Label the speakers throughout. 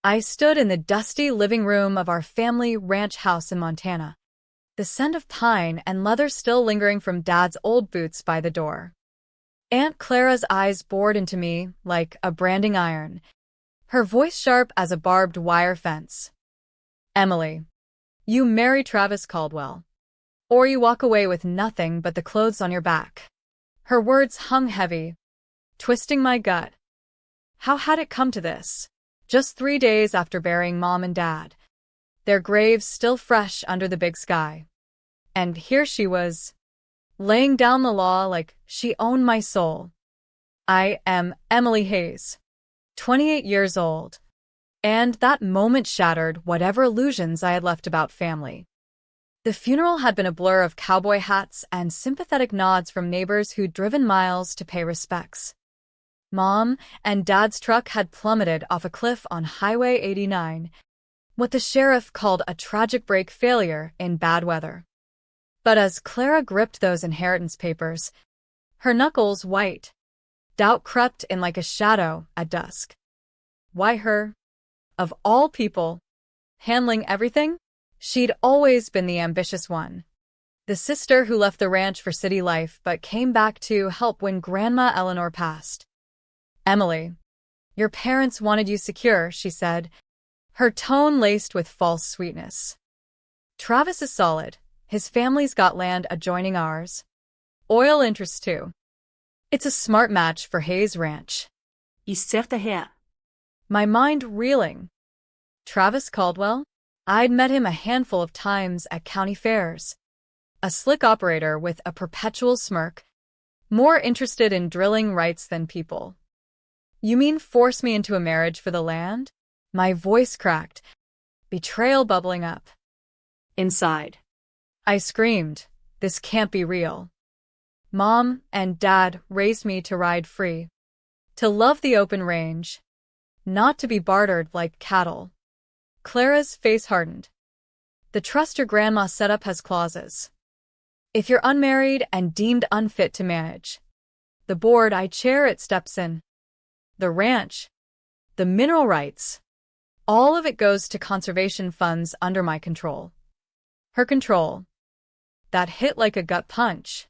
Speaker 1: I stood in the dusty living room of our family ranch house in Montana, the scent of pine and leather still lingering from Dad's old boots by the door. Aunt Clara's eyes bored into me like a branding iron, her voice sharp as a barbed wire fence. Emily, you marry Travis Caldwell, or you walk away with nothing but the clothes on your back. Her words hung heavy, twisting my gut. How had it come to this? Just 3 days after burying Mom and Dad, their graves still fresh under the big sky. And here she was, laying down the law like she owned my soul. I am Emily Hayes, 28 years old. And that moment shattered whatever illusions I had left about family. The funeral had been a blur of cowboy hats and sympathetic nods from neighbors who'd driven miles to pay respects. Mom and Dad's truck had plummeted off a cliff on Highway 89, what the sheriff called a tragic brake failure in bad weather. But as Clara gripped those inheritance papers, her knuckles white, doubt crept in like a shadow at dusk. Why her? Of all people, handling everything? She'd always been the ambitious one. The sister who left the ranch for city life but came back to help when Grandma Eleanor passed. Emily, your parents wanted you secure, she said, her tone laced with false sweetness. Travis is solid. His family's got land adjoining ours. Oil interests too. It's a smart match for Hayes Ranch.
Speaker 2: I ser det her.
Speaker 1: My mind reeling. Travis Caldwell? I'd met him a handful of times at county fairs. A slick operator with a perpetual smirk, more interested in drilling rights than people. You mean force me into a marriage for the land? My voice cracked, betrayal bubbling up.
Speaker 2: Inside.
Speaker 1: I screamed, this can't be real. Mom and Dad raised me to ride free, to love the open range, not to be bartered like cattle. Clara's face hardened. The trust your grandma set up has clauses. If you're unmarried and deemed unfit to manage, the board I chair it steps in. The ranch, the mineral rights, all of it goes to conservation funds under my control. Her control. That hit like a gut punch.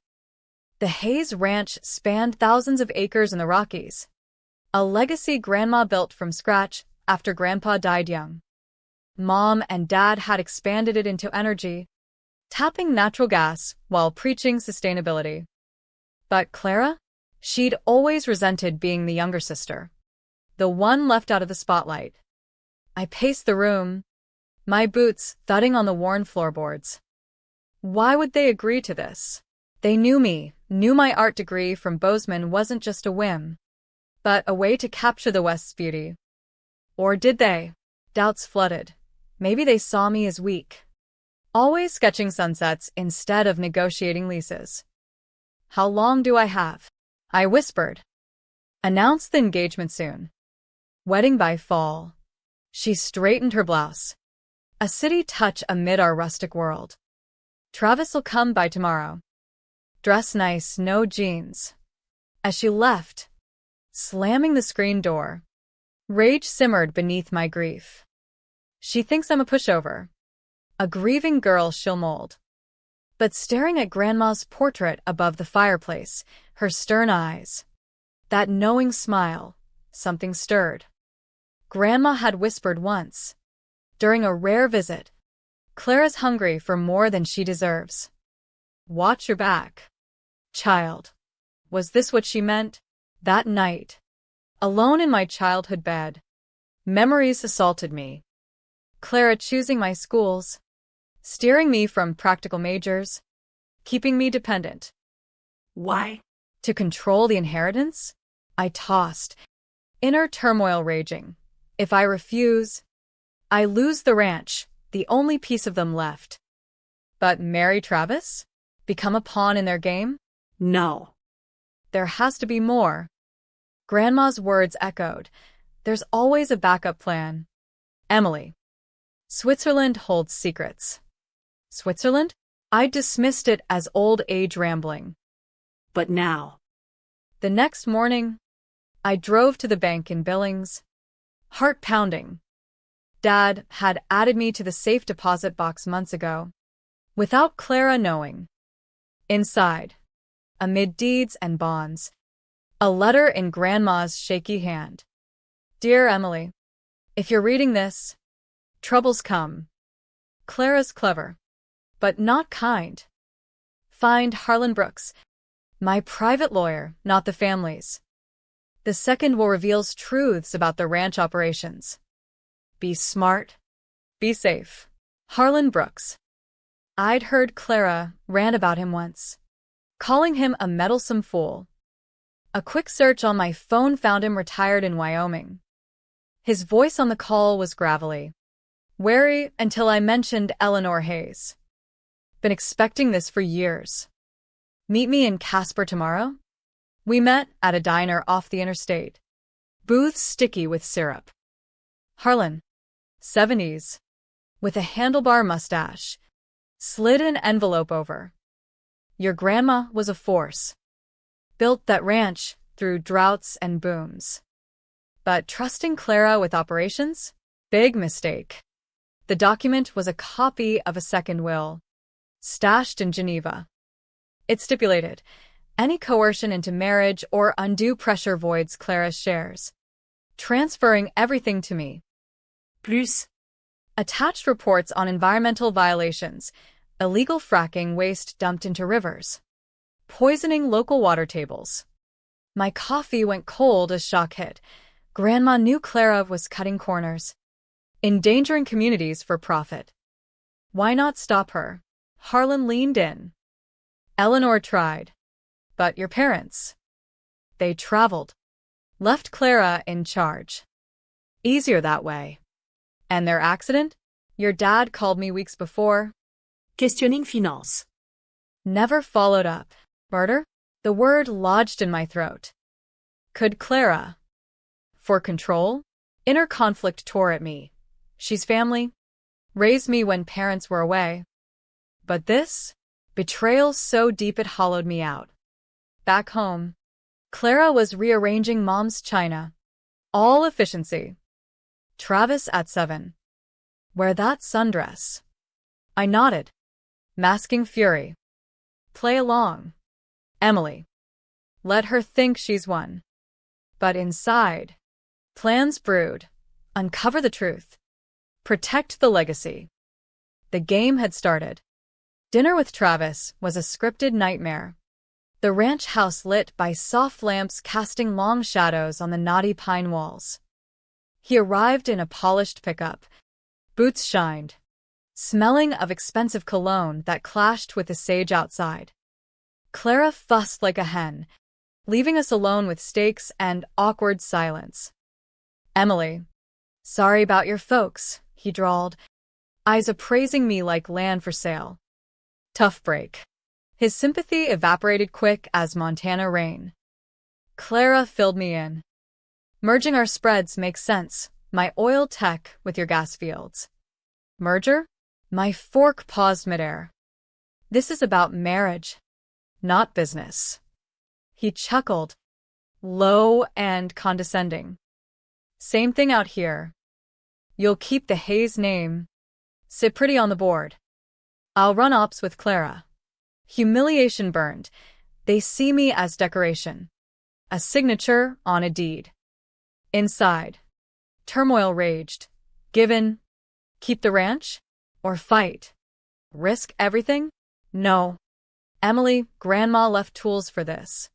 Speaker 1: The Hayes Ranch spanned thousands of acres in the Rockies, a legacy Grandma built from scratch after Grandpa died young. Mom and Dad had expanded it into energy, tapping natural gas while preaching sustainability. But Clara? She'd always resented being the younger sister, the one left out of the spotlight. I paced the room, my boots thudding on the worn floorboards. Why would they agree to this? They knew me, knew my art degree from Bozeman wasn't just a whim, but a way to capture the West's beauty. Or did they? Doubts flooded. Maybe they saw me as weak, always sketching sunsets instead of negotiating leases. How long do I have? I whispered. Announce the engagement soon. Wedding by fall. She straightened her blouse. A city touch amid our rustic world. Travis'll come by tomorrow. Dress nice, no jeans. As she left, slamming the screen door, rage simmered beneath my grief. She thinks I'm a pushover, a grieving girl she'll mold. But staring at Grandma's portrait above the fireplace, her stern eyes, that knowing smile, something stirred. Grandma had whispered once, during a rare visit, Clara's hungry for more than she deserves. Watch your back, child. Was this what she meant? That night, alone in my childhood bed, memories assaulted me. Clara choosing my schools, steering me from practical majors, keeping me dependent.
Speaker 2: Why?
Speaker 1: To control the inheritance? I tossed, inner turmoil raging. If I refuse, I lose the ranch, the only piece of them left. But marry Travis? Become a pawn in their game?
Speaker 2: No.
Speaker 1: There has to be more. Grandma's words echoed. There's always a backup plan. Emily. Switzerland holds secrets. Switzerland? I dismissed it as old age rambling.
Speaker 2: But now.
Speaker 1: The next morning, I drove to the bank in Billings, heart pounding. Dad had added me to the safe deposit box months ago, without Clara knowing. Inside, amid deeds and bonds, a letter in Grandma's shaky hand. Dear Emily, if you're reading this, troubles come. Clara's clever, but not kind. Find Harlan Brooks, my private lawyer, not the family's. The second will reveal truths about the ranch operations. Be smart. Be safe. Harlan Brooks. I'd heard Clara rant about him once, calling him a meddlesome fool. A quick search on my phone found him retired in Wyoming. His voice on the call was gravelly, wary until I mentioned Eleanor Hayes. Been expecting this for years. Meet me in Casper tomorrow? We met at a diner off the interstate. Booths sticky with syrup. Harlan, 70s, with a handlebar mustache, slid an envelope over. Your grandma was a force. Built that ranch through droughts and booms. But trusting Clara with operations? Big mistake. The document was a copy of a second will, stashed in Geneva. It stipulated any coercion into marriage or undue pressure voids Clara's shares, transferring everything to me.
Speaker 2: Plus,
Speaker 1: Attached reports on environmental violations, illegal fracking waste dumped into rivers, poisoning local water tables. My coffee went cold as shock hit. Grandma knew Clara was cutting corners, endangering communities for profit. Why not stop her? Harlan leaned in. Eleanor tried. But your parents? They traveled. Left Clara in charge. Easier that way. And their accident? Your dad called me weeks before.
Speaker 2: questioning finance.
Speaker 1: Never followed up. Murder? The word lodged in my throat. Could Clara? For control? Inner conflict tore at me. She's family. Raised me when parents were away. But this? Betrayal so deep it hollowed me out. Back home, Clara was rearranging Mom's china. All efficiency. Travis at 7. Wear that sundress. I nodded, masking fury. Play along. Emily. Let her think she's won. But inside, plans brewed. Uncover the truth. Protect the legacy. The game had started. Dinner with Travis was a scripted nightmare. The ranch house lit by soft lamps casting long shadows on the knotty pine walls. He arrived in a polished pickup. Boots shined, smelling of expensive cologne that clashed with the sage outside. Clara fussed like a hen, leaving us alone with steaks and awkward silence. Emily. Sorry about your folks, he drawled, eyes appraising me like land for sale. Tough break. His sympathy evaporated quick as Montana rain. Clara filled me in. Merging our spreads makes sense, my oil tech with your gas fields. Merger? My fork paused midair. This is about marriage, not business. He chuckled, low and condescending. Same thing out here. You'll keep the Hayes name. Sit pretty on the board. I'll run ops with Clara. Humiliation burned. They see me as decoration. A signature on a deed. Inside, turmoil raged. Given, keep the ranch? Or fight? Risk everything? No. Emily, Grandma left tools for this.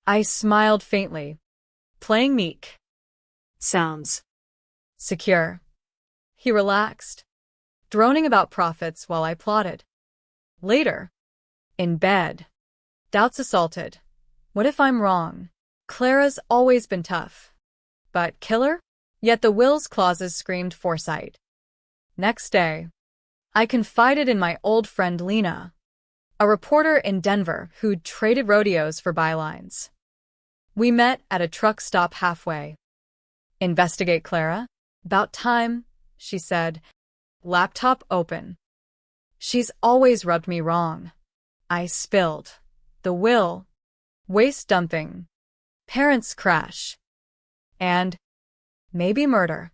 Speaker 1: I smiled faintly, playing meek.
Speaker 2: Sounds
Speaker 1: secure. He relaxed, droning about profits while I plotted. Later, in bed, doubts assaulted. What if I'm wrong? Clara's always been tough. But killer? Yet the will's clauses screamed foresight. Next day, I confided in my old friend Lena, a reporter in Denver who'd traded rodeos for bylines. We met at a truck stop halfway. Investigate Clara? About time, she said, laptop open. She's always rubbed me wrong. I spilled. The will. Waste dumping. Parents crash. And maybe murder.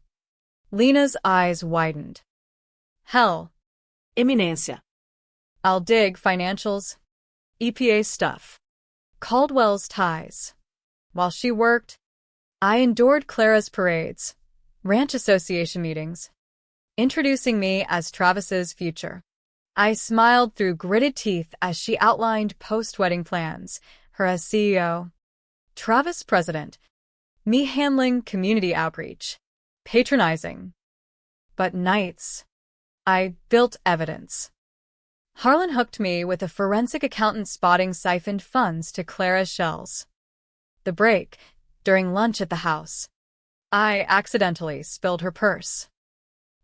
Speaker 1: Lena's eyes widened. Hell,
Speaker 2: Eminência.
Speaker 1: I'll dig financials, EPA stuff, Caldwell's ties. While she worked, I endured Clara's parades, ranch association meetings, introducing me as Travis's future. I smiled through gritted teeth as she outlined post-wedding plans, her as CEO, Travis president, me handling community outreach, patronizing. But nights, I built evidence. Harlan hooked me with a forensic accountant spotting siphoned funds to Clara's shells. The break, during lunch at the house, I accidentally spilled her purse.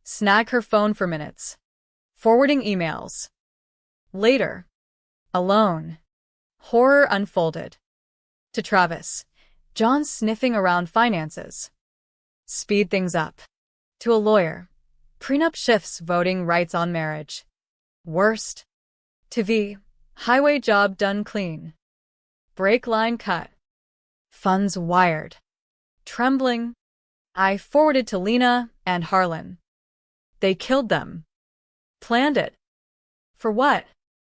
Speaker 1: Snag her phone for minutes, forwarding emails. Later, alone, horror unfolded. To Travis, John sniffing around finances. Speed things up. To a lawyer, prenup shifts voting rights on marriage. Worst. To V, highway job done clean. Brake line cut. Funds wired. Trembling, I forwarded to Lena and Harlan. They killed them. Planned it. For what?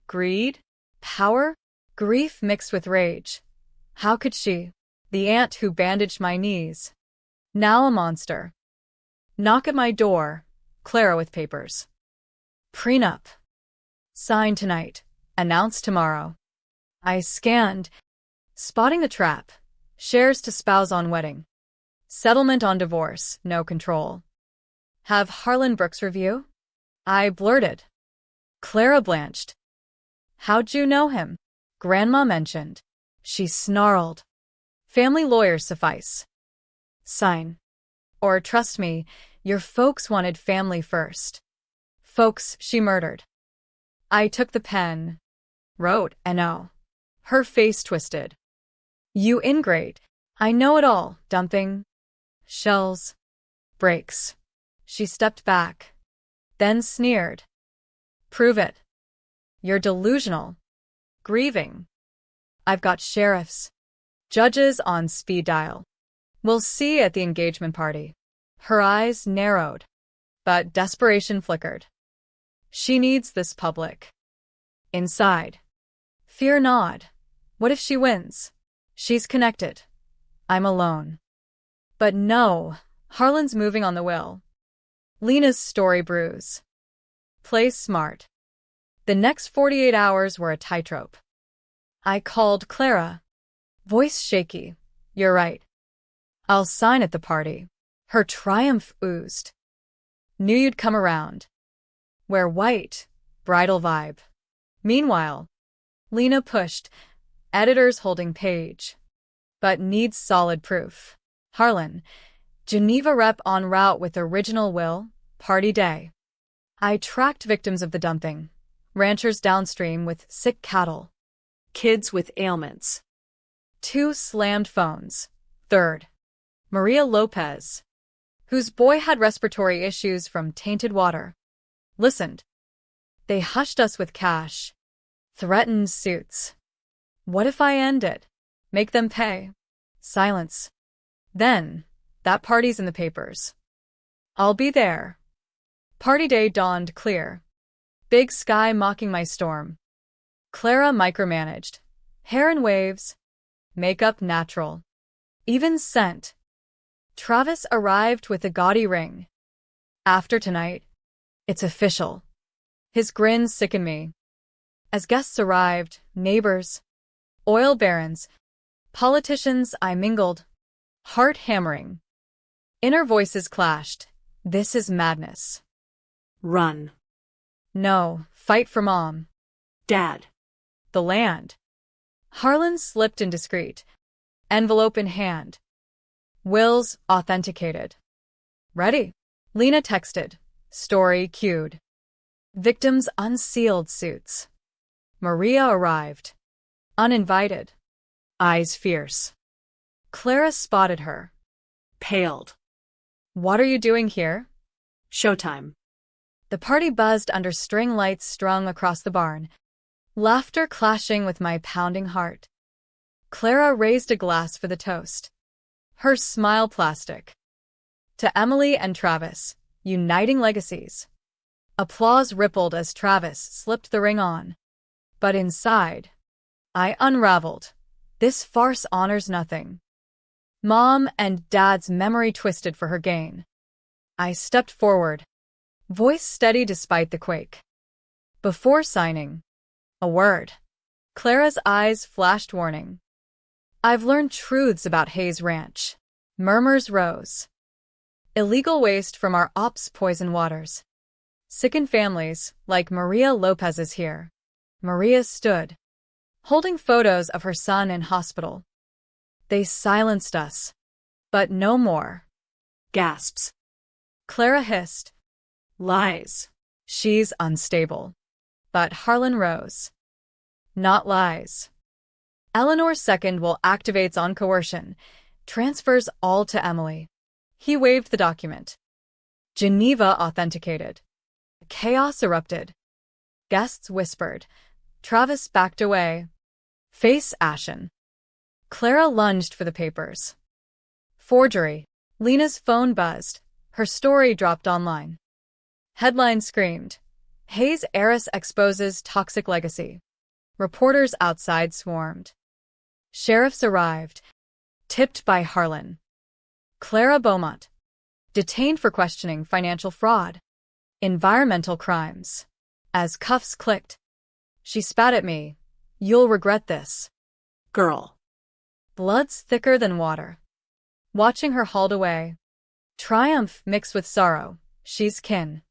Speaker 1: Greed? Power? Grief mixed with rage. How could she? The aunt who bandaged my knees. Now a monster. Knock at my door. Clara with papers. Prenup. Sign tonight. Announce tomorrow. I scanned, spotting the trap. Shares to spouse on wedding. Settlement on divorce, no control. Have Harlan Brooks review? I blurted. Clara blanched. How'd you know him? Grandma mentioned. She snarled. Family lawyers suffice. Sign. Or trust me, your folks wanted family first. Folks she murdered. I took the pen, wrote N.O. Her face twisted. You ingrate. I know it all, dumping. Shells. Breaks. She stepped back, then sneered. Prove it. You're delusional. Grieving. I've got sheriffs. Judges on speed dial. We'll see at the engagement party. Her eyes narrowed, but desperation flickered. She needs this public. Inside. Fear not. What if she wins? She's connected. I'm alone. But no, Harlan's moving on the will. Lena's story brews. Play smart. The next 48 hours were a tightrope. I called Clara. Voice shaky. You're right. I'll sign at the party. Her triumph oozed. Knew you'd come around. Wear white. Bridal vibe. Meanwhile, Lena pushed. Editors holding page. But needs solid proof. Harlan. Geneva rep en route with original will. Party day. I tracked victims of the dumping. Ranchers downstream with sick cattle.
Speaker 2: Kids with ailments.
Speaker 1: 2 slammed phones. Third. Maria Lopez, whose boy had respiratory issues from tainted water. Listened. They hushed us with cash. Threatened suits. What if I end it? Make them pay. Silence. Then, that party's in the papers. I'll be there. Party day dawned clear. Big sky mocking my storm. Clara micromanaged. Hair in waves. Makeup natural. Even scent. Travis arrived with a gaudy ring. After tonight, it's official. His grin sickened me. As guests arrived, neighbors, oil barons, politicians, I mingled, heart hammering. Inner voices clashed. This is madness.
Speaker 2: Run.
Speaker 1: No, fight for Mom.
Speaker 2: Dad.
Speaker 1: The land. Harlan slipped indiscreet. Envelope in hand. Wills authenticated. Ready. Lena texted. Story queued. Victims unsealed suits. Maria arrived. Uninvited. Eyes fierce. Clara spotted her.
Speaker 2: Paled.
Speaker 1: What are you doing here?
Speaker 2: Showtime.
Speaker 1: The party buzzed under string lights strung across the barn. Laughter clashing with my pounding heart. Clara raised a glass for the toast. Her smile plastic. To Emily and Travis, uniting legacies. Applause rippled as Travis slipped the ring on. But inside, I unraveled. This farce honors nothing. Mom and Dad's memory twisted for her gain. I stepped forward, voice steady despite the quake. Before signing, a word. Clara's eyes flashed warning. I've learned truths about Hayes Ranch. Murmurs rose. Illegal waste from our ops poison waters. Sickened families, like Maria Lopez's here. Maria stood, holding photos of her son in hospital. They silenced us. But no more.
Speaker 2: Gasps.
Speaker 1: Clara hissed.
Speaker 2: Lies.
Speaker 1: She's unstable. But Harlan rose. Not lies. Eleanor's second will activates on coercion, transfers all to Emily. He waved the document. Geneva authenticated. Chaos erupted. Guests whispered. Travis backed away, face ashen. Clara lunged for the papers. Forgery. Lena's phone buzzed. Her story dropped online. Headline screamed. Hayes Heiress exposes toxic legacy. Reporters outside swarmed. Sheriffs arrived, tipped by Harlan. Clara Beaumont, detained for questioning financial fraud, environmental crimes. As cuffs clicked, she spat at me. You'll regret this.
Speaker 2: Girl.
Speaker 1: Blood's thicker than water. Watching her hauled away. Triumph mixed with sorrow. She's kin.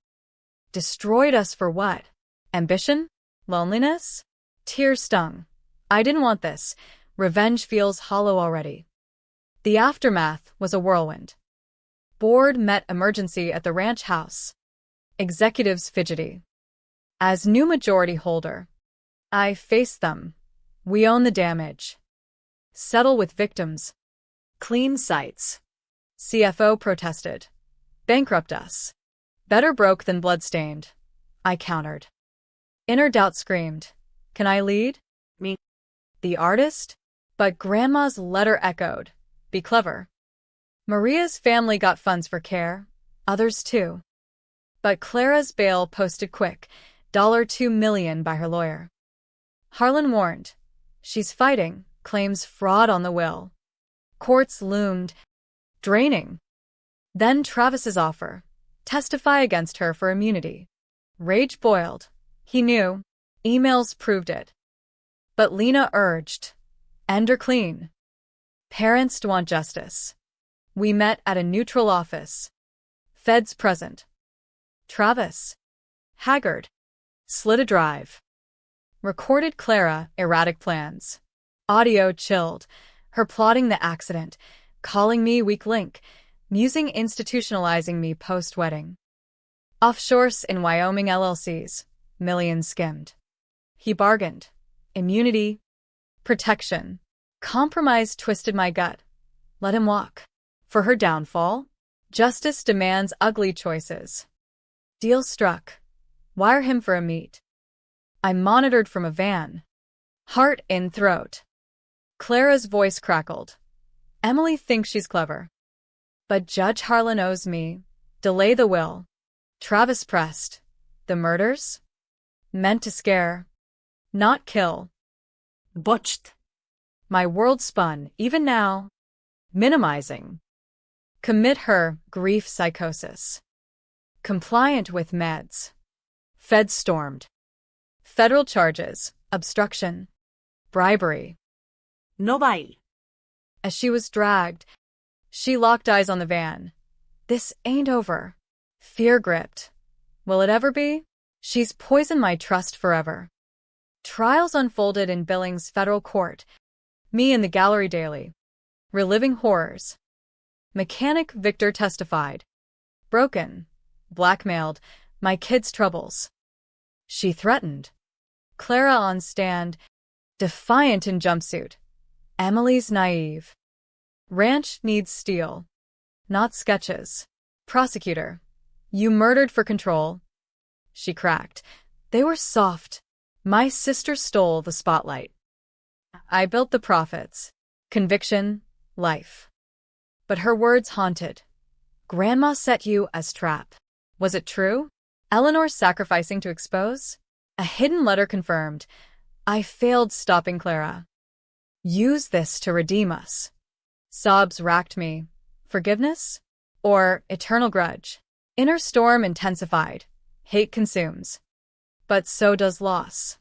Speaker 1: Destroyed us for what? Ambition? Loneliness? Tears stung. I didn't want this. Revenge feels hollow already. The aftermath was a whirlwind. Board met emergency at the ranch house. Executives fidgety. As new majority holder, I faced them. We own the damage. Settle with victims.
Speaker 2: Clean sites.
Speaker 1: CFO protested. Bankrupt us. Better broke than bloodstained. I countered. Inner doubt screamed. Can I lead?
Speaker 2: Me.
Speaker 1: The artist? But Grandma's letter echoed. Be clever. Maria's family got funds for care. Others too. But Clara's bail posted quick. $2 million by her lawyer. Harlan warned. She's fighting. Claims fraud on the will. Courts loomed. Draining. Then Travis's offer. Testify against her for immunity. Rage boiled. He knew. Emails proved it. But Lena urged. End her clean. Parents want justice. We met at a neutral office. Feds present. Travis, haggard, slid a drive. Recorded Clara erratic plans. Audio chilled. Her plotting the accident. Calling me weak link. Musing institutionalizing me post-wedding. Offshores in Wyoming LLCs. Millions skimmed. He bargained. Immunity. Protection. Compromise twisted my gut. Let him walk. For her downfall, justice demands ugly choices. Deal struck. Wire him for a meet. I monitored from a van. Heart in throat. Clara's voice crackled. Emily thinks she's clever. But Judge Harlan owes me. Delay the will. Travis pressed. The murders? Meant to scare. Not kill.
Speaker 2: Botched.
Speaker 1: My world spun, even now. Minimizing. Commit her grief psychosis. Compliant with meds. Feds stormed. Federal charges, obstruction, bribery.
Speaker 2: No bail.
Speaker 1: As she was dragged, she locked eyes on the van. This ain't over. Fear gripped. Will it ever be? She's poisoned my trust forever. Trials unfolded in Billings federal court. Me in the gallery daily. Reliving horrors. Mechanic Victor testified. Broken. Blackmailed. My kids' troubles. She threatened. Clara on stand. Defiant in jumpsuit. Emily's naive. Ranch needs steel. Not sketches. Prosecutor. You murdered for control. She cracked. They were soft. My sister stole the spotlight. I built the profits. Conviction. Life. But her words haunted. Grandma set you as trap. Was it true? Eleanor sacrificing to expose? A hidden letter confirmed. I failed stopping Clara. Use this to redeem us. Sobs racked me. Forgiveness? Or eternal grudge? Inner storm intensified. Hate consumes. But so does loss.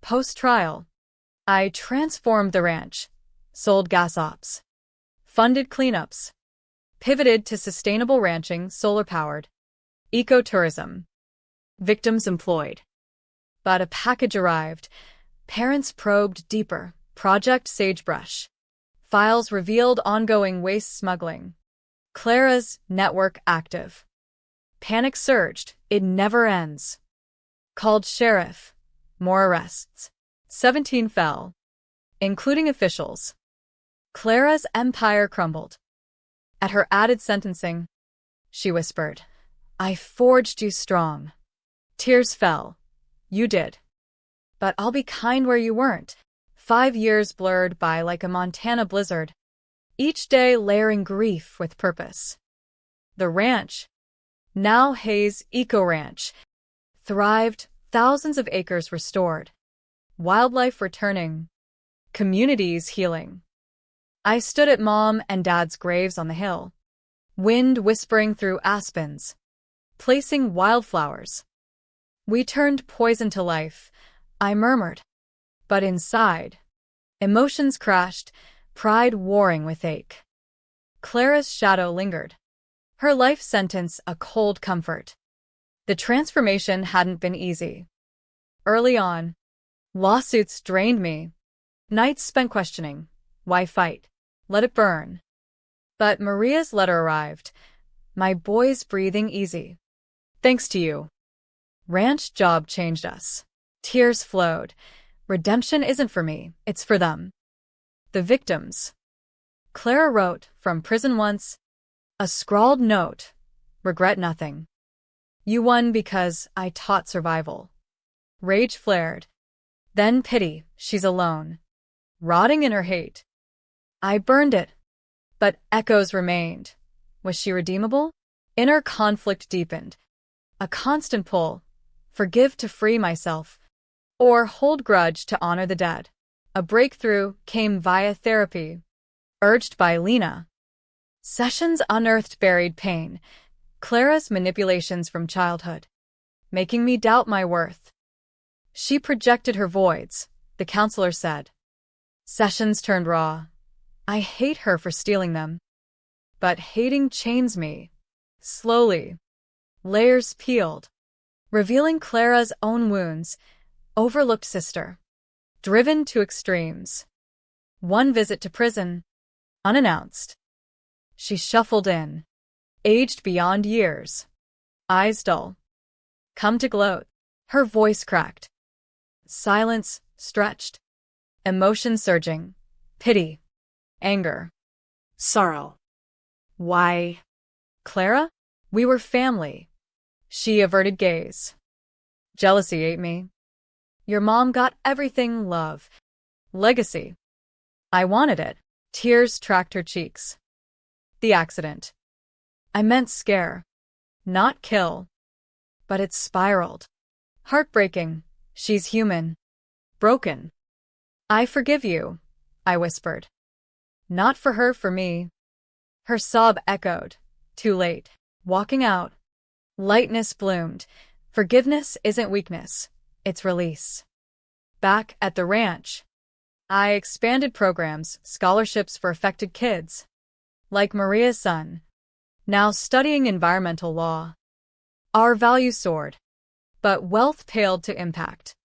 Speaker 1: Post-trial, I transformed the ranch, sold gas ops, funded cleanups, pivoted to sustainable ranching, solar-powered, ecotourism, victims employed. But a package arrived. Parents probed deeper. Project Sagebrush. Files revealed ongoing waste smuggling. Clara's network active. Panic surged. It never ends. Called sheriff. More arrests. 17 fell, including officials. Clara's empire crumbled. At her added sentencing, she whispered, I forged you strong. Tears fell. You did. But I'll be kind where you weren't. 5 years blurred by like a Montana blizzard, each day layering grief with purpose. The ranch, now Hayes Eco Ranch, thrived, thousands of acres restored, wildlife returning, communities healing. I stood at Mom and Dad's graves on the hill, wind whispering through aspens, placing wildflowers. We turned poison to life, I murmured. But inside, emotions crashed, pride warring with ache. Clara's shadow lingered, her life sentence a cold comfort. The transformation hadn't been easy. Early on, lawsuits drained me. Nights spent questioning, why fight? Let it burn. But Maria's letter arrived, my boys breathing easy. Thanks to you. Ranch job changed us. Tears flowed. Redemption isn't for me, it's for them. The victims. Clara wrote from prison once, a scrawled note, regret nothing. You won because I taught survival. Rage flared. Then pity, she's alone, rotting in her hate. I burned it, but echoes remained. Was she redeemable? Inner conflict deepened. A constant pull, forgive to free myself, or hold grudge to honor the dead. A breakthrough came via therapy, urged by Lena. Sessions unearthed buried pain, Clara's manipulations from childhood, making me doubt my worth. She projected her voids, the counselor said. Sessions turned raw. I hate her for stealing them. But hating chains me. Slowly, layers peeled, revealing Clara's own wounds, overlooked sister, driven to extremes. One visit to prison, unannounced. She shuffled in, aged beyond years, eyes dull. Come to gloat, her voice cracked. Silence stretched, emotion surging, pity, anger,
Speaker 2: Sorrow. Why?
Speaker 1: Clara? We were family. She averted gaze. Jealousy ate me. Your mom got everything, love. Legacy. I wanted it. Tears tracked her cheeks. The accident. I meant scare, not kill. But it spiraled. Heartbreaking. She's human. Broken. I forgive you, I whispered. Not for her, for me. Her sob echoed. Too late. Walking out. Lightness bloomed. Forgiveness isn't weakness. It's release. Back at the ranch, I expanded programs, scholarships for affected kids. Like Maria's son, now studying environmental law. Our values soared, but wealth paled to impact.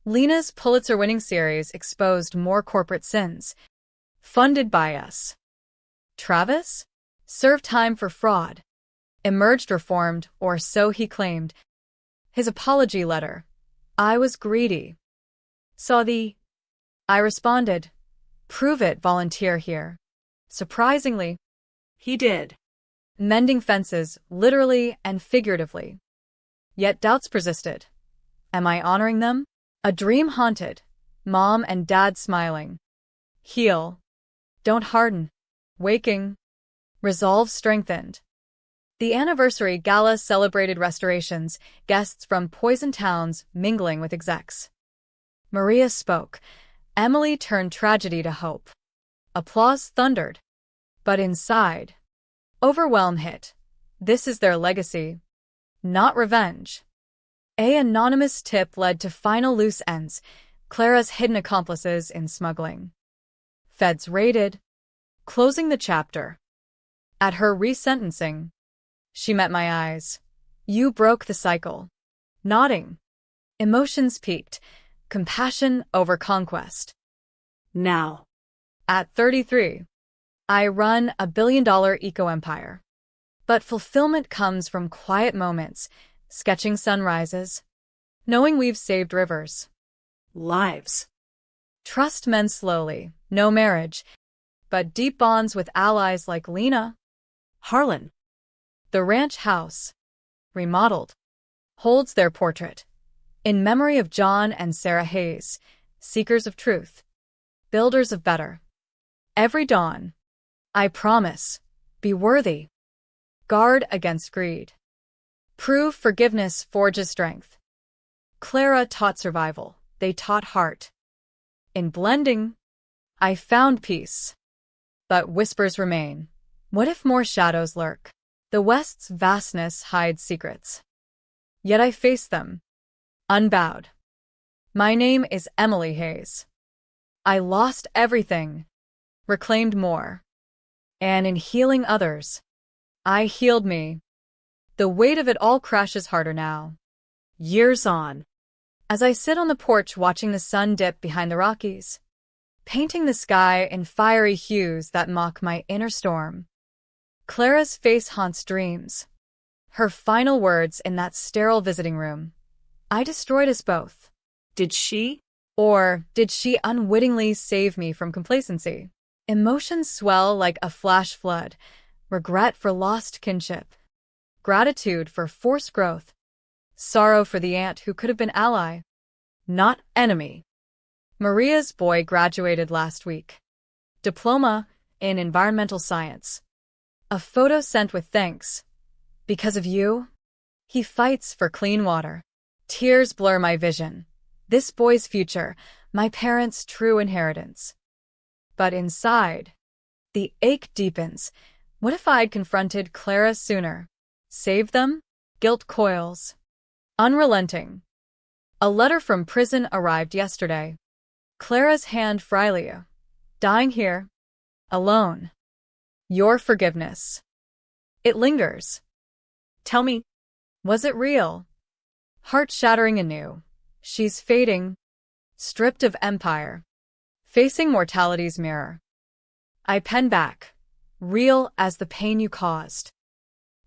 Speaker 1: Lena's Pulitzer-winning series exposed more corporate sins, funded by us. Travis served time for fraud, emerged reformed, or so he claimed. His apology letter, I was greedy. Saw the. I responded, prove it, volunteer here. Surprisingly,
Speaker 2: He did.
Speaker 1: mending fences, literally and figuratively. Yet doubts persisted. Am I honoring them? A dream haunted, Mom and Dad smiling. Heal. Don't harden. Waking. Resolve strengthened. The anniversary gala celebrated restorations, guests from poison towns mingling with execs. Maria spoke. Emily turned tragedy to hope. Applause thundered. But inside, overwhelm hit. This is their legacy, not revenge. An anonymous tip led to final loose ends, Clara's hidden accomplices in smuggling. Feds raided, closing the chapter. At her resentencing, she met my eyes. You broke the cycle. Nodding. Emotions peaked, compassion over conquest.
Speaker 2: Now,
Speaker 1: At 33, I run a billion-dollar eco-empire. But fulfillment comes from quiet moments, sketching sunrises, knowing we've saved rivers.
Speaker 2: lives.
Speaker 1: Trust men slowly, no marriage, but deep bonds with allies like Lena.
Speaker 2: Harlan.
Speaker 1: The ranch house, remodeled, holds their portrait, in memory of John and Sarah Hayes, seekers of truth, builders of better. Every dawn, I promise, be worthy. Guard against greed. Prove forgiveness forges strength. Clara taught survival, they taught heart. In blending, I found peace. But whispers remain. What if more shadows lurk? The West's vastness hides secrets. Yet I face them, unbowed. My name is Emily Hayes. I lost everything, reclaimed more. And in healing others, I healed me. The weight of it all crashes harder now.
Speaker 2: Years on.
Speaker 1: As I sit on the porch watching the sun dip behind the Rockies, painting the sky in fiery hues that mock my inner storm. Clara's face haunts dreams. Her final words in that sterile visiting room. I destroyed us both.
Speaker 2: Did she?
Speaker 1: Or did she unwittingly save me from complacency? Emotions swell like a flash flood. Regret for lost kinship. Gratitude for forced growth. Sorrow for the aunt who could have been ally, not enemy. Maria's boy graduated last week. Diploma in environmental science. A photo sent with thanks. Because of you, he fights for clean water. Tears blur my vision. This boy's future, my parents' true inheritance. But inside, the ache deepens. What if I'd confronted Clara sooner? Saved them? Guilt coils. Unrelenting. A letter from prison arrived yesterday. Clara's hand freely. Dying here. Alone. Your forgiveness. It lingers.
Speaker 2: Tell me.
Speaker 1: Was it real? Heart-shattering anew. She's fading. Stripped of empire. Facing mortality's mirror. I pen back. Real as the pain you caused.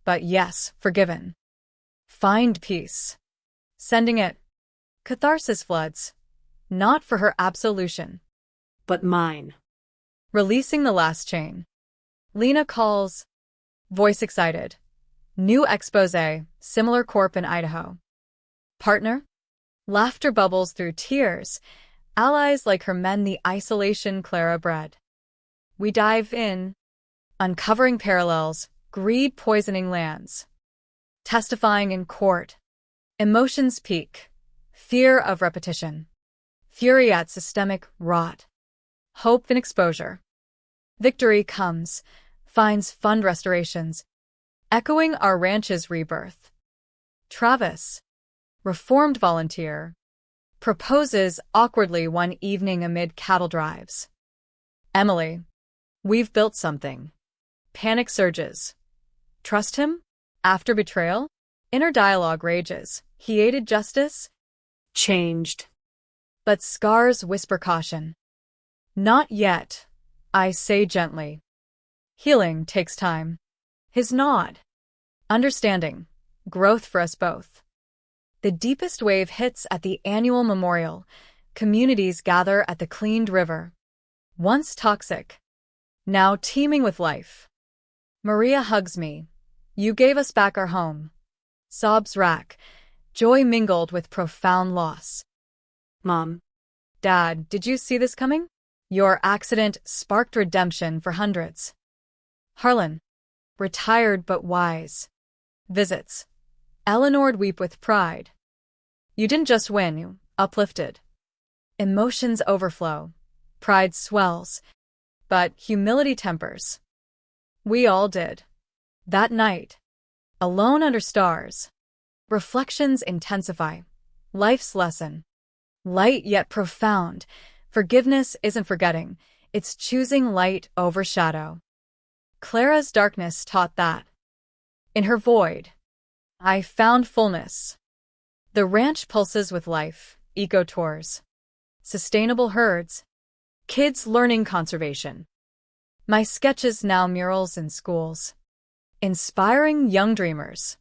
Speaker 1: But yes, forgiven. Find peace. Sending it. Catharsis floods. Not for her absolution.
Speaker 2: But mine.
Speaker 1: Releasing the last chain. Lena calls. Voice excited. New expose, similar corp in Idaho. Partner? Laughter bubbles through tears. Allies like her mend the isolation Clara bred. We dive in, uncovering parallels, greed poisoning lands. Testifying in court. Emotions peak. Fear of repetition. Fury at systemic rot. Hope in exposure. Victory comes, finds fund restorations, echoing our ranch's rebirth. Travis, reformed volunteer, proposes awkwardly one evening amid cattle drives. Emily, we've built something. Panic surges. Trust him? After betrayal? Inner dialogue rages. He aided justice?
Speaker 2: Changed.
Speaker 1: But scars whisper caution. Not yet, I say gently. Healing takes time. His nod. Understanding. Growth for us both. The deepest wave hits at the annual memorial. Communities gather at the cleaned river. Once toxic, now teeming with life. Maria hugs me. You gave us back our home. Sobs rack. Joy mingled with profound loss.
Speaker 2: Mom.
Speaker 1: Dad, did you see this coming? Your accident sparked redemption for hundreds. Harlan. Retired but wise. Visits. Eleanor'd weep with pride. You didn't just win, you uplifted. Emotions overflow. Pride swells. But humility tempers. We all did. That night, alone under stars, reflections intensify. Life's lesson. Light yet profound. Forgiveness isn't forgetting. It's choosing light over shadow. Clara's darkness taught that. In her void, I found fullness. The ranch pulses with life, eco-tours, sustainable herds, kids learning conservation. My sketches now murals in schools, inspiring young dreamers.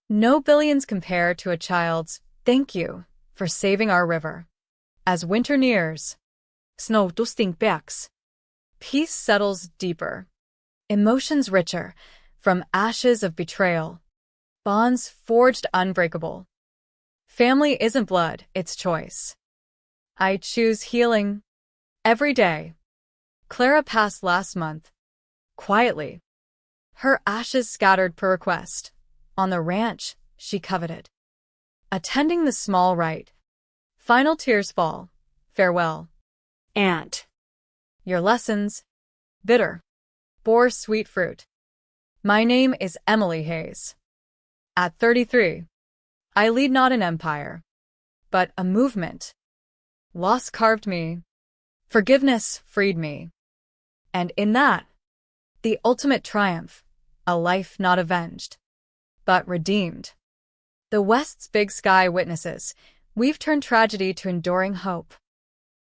Speaker 1: No billions compare to a child's thank you for saving our river. As winter nears, snow dusting backs, peace settles deeper, emotions richer, from ashes of betrayal, bonds forged unbreakable. Family isn't blood, it's choice. I choose healing every day. Clara passed last month, quietly. Her ashes scattered per request, on the ranch she coveted. Attending the small rite. Final tears fall. Farewell.
Speaker 2: Aunt.
Speaker 1: Your lessons, bitter, bore sweet fruit. My name is Emily Hayes. At 33, I lead not an empire, but a movement. Loss carved me. Forgiveness freed me. And in that, the ultimate triumph, a life not avenged, but redeemed. The West's big sky witnesses, we've turned tragedy to enduring hope.